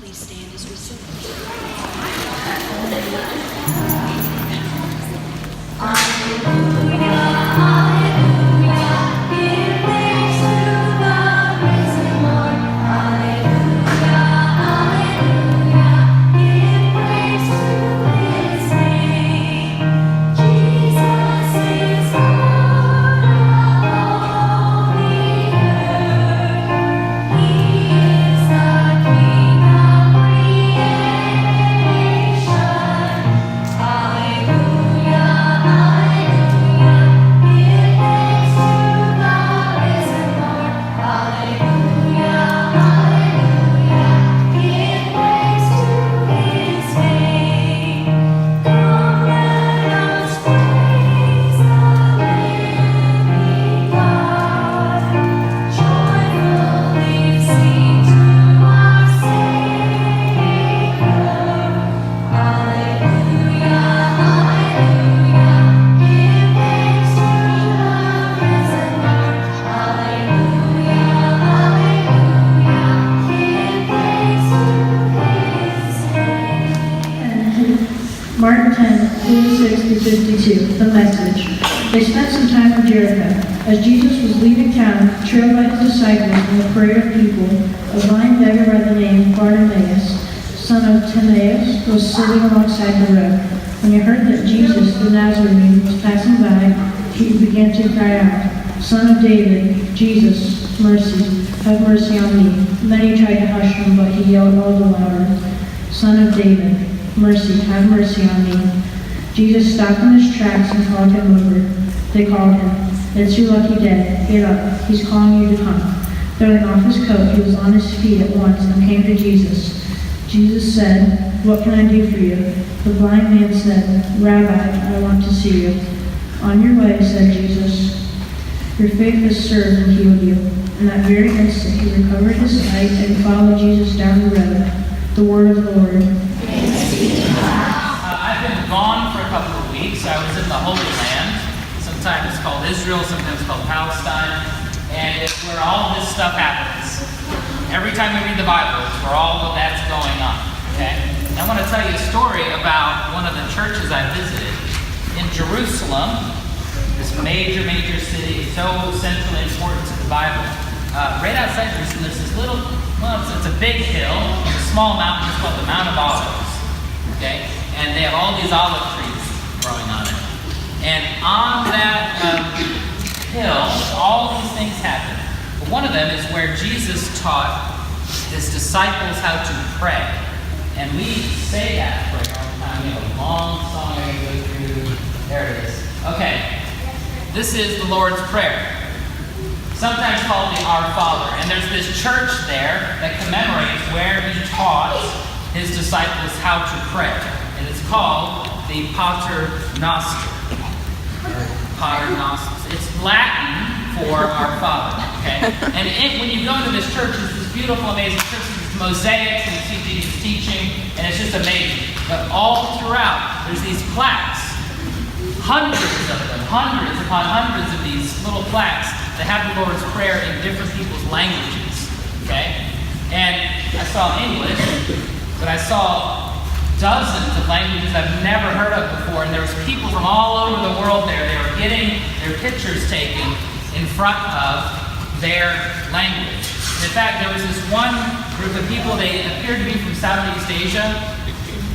Please stand as we sing. Mark 10:46-52, the message. They spent some time in Jericho. As Jesus was leaving town, trailed by his disciples and a parade of people, a blind beggar by the name Bartimaeus, son of Timaeus, was sitting alongside the road. When he heard that Jesus, the Nazarene, was passing by, he began to cry out, "Son of David, Jesus, mercy, have mercy on me." Many tried to hush him, but he yelled all the louder, "Son of David, mercy, have mercy on me." Jesus stopped in his tracks and called him over. They called him, "It's your lucky day. Get up. He's calling you to come." Throwing off his coat, he was on his feet at once and came to Jesus. Jesus said, "What can I do for you?" The blind man said, "Rabbi, I want to see you." "On your way," said Jesus. "Your faith has served and healed you." In that very instant, he recovered his sight and followed Jesus down the road. The word of the Lord. I've been gone for a couple of weeks. I was in the Holy Land. Sometimes it's called Israel, sometimes it's called Palestine. And it's where all this stuff happens. Every time we read the Bible, it's where all of that's going on. Okay? And I want to tell you a story about one of the churches I visited in Jerusalem, this major city, so centrally important to the Bible. Right outside Jerusalem, there's this little, it's a big hill, a small mountain, it's called the Mount of Olives. Okay? And they have all these olive trees growing on it. And on that hill, all these things happen. But one of them is where Jesus taught his disciples how to pray. And we say that prayer all the time. We have a long song I go through. There it is. Okay. This is the Lord's Prayer. Sometimes called the Our Father. And there's this church there that commemorates where he taught his disciples how to pray. And it's called the Pater Noster. Pater Noster. It's Latin for Our Father. Okay? And when you go into this church, it's this beautiful, amazing church. It's mosaics, and you see Jesus teaching, and it's just amazing. But all throughout, there's these plaques. Hundreds of them. Hundreds upon hundreds of these little plaques that have the Lord's Prayer in different people's languages. Okay? And I saw English, but I saw dozens of languages I've never heard of before, and there was people from all over the world there. They were getting their pictures taken in front of their language. In fact, there was this one group of people, they appeared to be from Southeast Asia,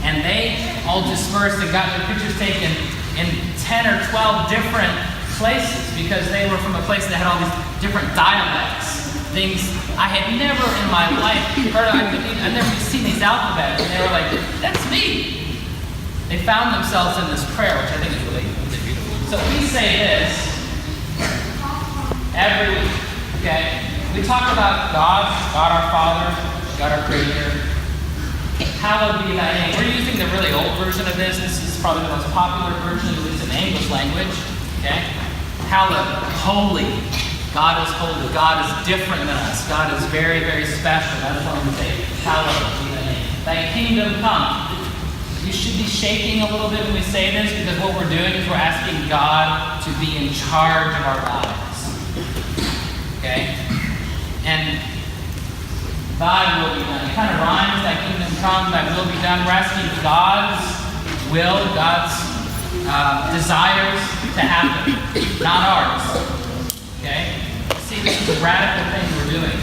and they all dispersed and got their pictures taken in 10 or 12 different places because they were from a place that had all these different dialects. Things I had never in my life heard of. I've never seen these alphabets. And they were like, "That's me." They found themselves in this prayer, which I think is really beautiful. So we say this every week, okay? We talk about God our Father, God our Creator. Hallowed be thy name. We're using the really old version of this. This is probably the most popular version, at least in the English language, okay? Hallowed, holy. God is holy. God is different than us. God is very, very special. That's what we say. Hallowed be thy name. Thy kingdom come. You should be shaking a little bit when we say this because what we're doing is we're asking God to be in charge of our lives. Okay? And thy will be done. It kind of rhymes, thy kingdom come, thy will be done. We're asking God's will, God's desires to happen, not ours. Okay? See, this is a radical thing we're doing.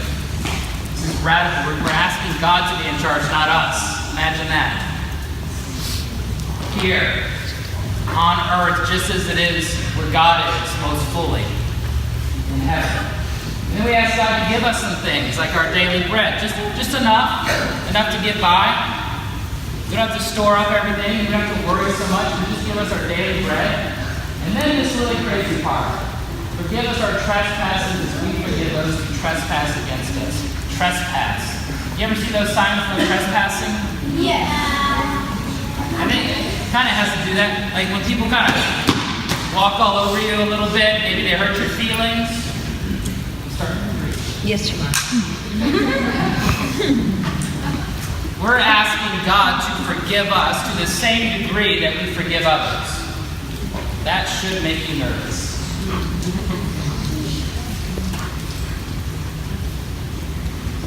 This is radical. We're asking God to be in charge, not us. Imagine that. Here, on earth, just as it is where God is most fully, in heaven. And then we ask God to give us some things, like our daily bread. Just enough to get by. We don't have to store up everything. We don't have to worry so much. We just give us our daily bread. And then this really crazy part. Forgive us our trespasses as we forgive those who trespass against us. Trespass. You ever see those signs for trespassing? Yeah. I think it kind of has to do that. Like when people kind of walk all over you a little bit, maybe they hurt your feelings. Start to preach. Yes, you are. We're asking God to forgive us to the same degree that we forgive others. That should make you nervous.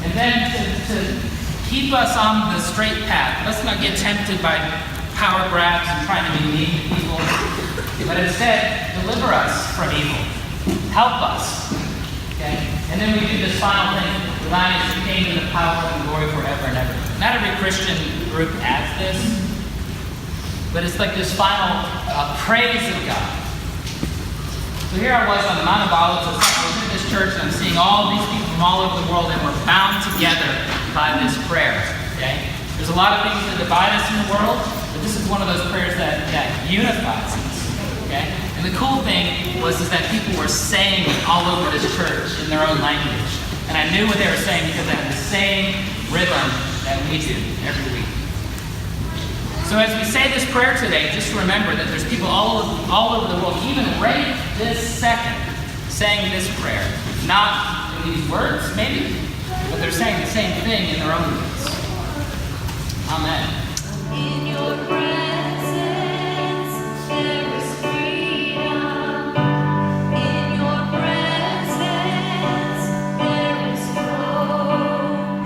And then to keep us on the straight path. Let's not get tempted by power grabs and trying to be mean to people, but instead deliver us from evil. Help us. Okay? And then we do this final thing. The line is, came in the power and glory forever and ever. Not every Christian group adds this, but it's like this final praise of God. So here I was on the Mount of Olives. I was in this church and I'm seeing all these people from all over the world, and we're bound together by this prayer. Okay? There's a lot of things that divide us in the world, but this is one of those prayers that unifies us. Okay? And the cool thing was that people were saying it all over this church in their own language. And I knew what they were saying because they had the same rhythm that we do every week. So as we say this prayer today, just remember that there's people all over the world, even right this second, saying this prayer. Not in these words, maybe, but they're saying the same thing in their own words. Amen. In your presence, there is freedom. In your presence, there is hope.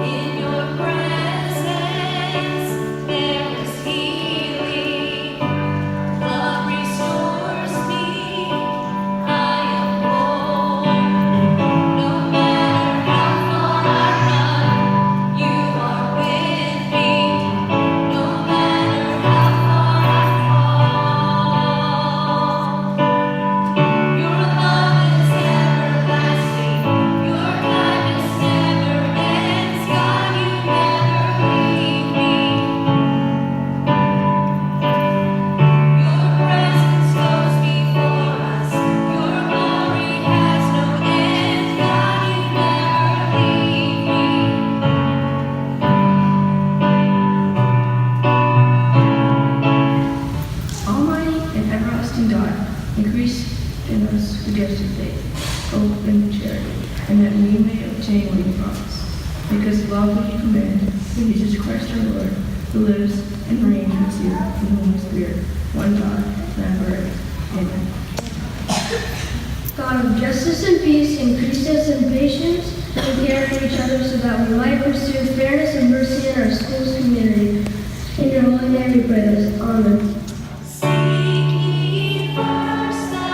In your presence, there is healing. Love restores me. I am whole. No matter how far I run, you are with me. No matter how far I fall, your love is everlasting. Your kindness never ends. God, you never leave me. Your presence goes before us. Your glory has no end. God, you never leave me. Almighty and everlasting God, increase in us the gifts of faith, hope, and charity, and that we may obtain what you promise. Because the love which you command, through Jesus Christ our Lord, who lives and reigns with you in the Holy Spirit, one God, forever. Amen. God of justice and peace, increase us in patience and care for each other so that we might pursue fairness and mercy in our school's community. In your holy name we pray this. Amen. Seek ye first the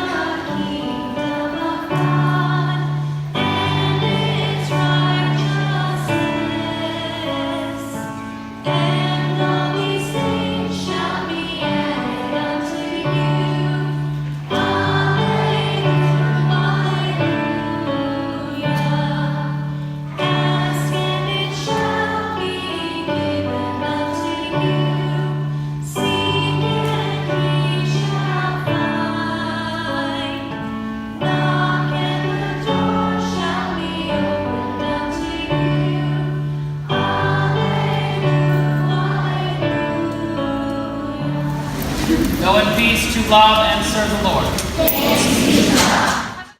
kingdom of God and its righteousness, and all these things shall be added unto you. Hallelujah. Ask and it shall be given unto you. Seek and ye shall find. Knock and the door shall be opened unto you. Hallelujah. Go in peace to love and serve the Lord.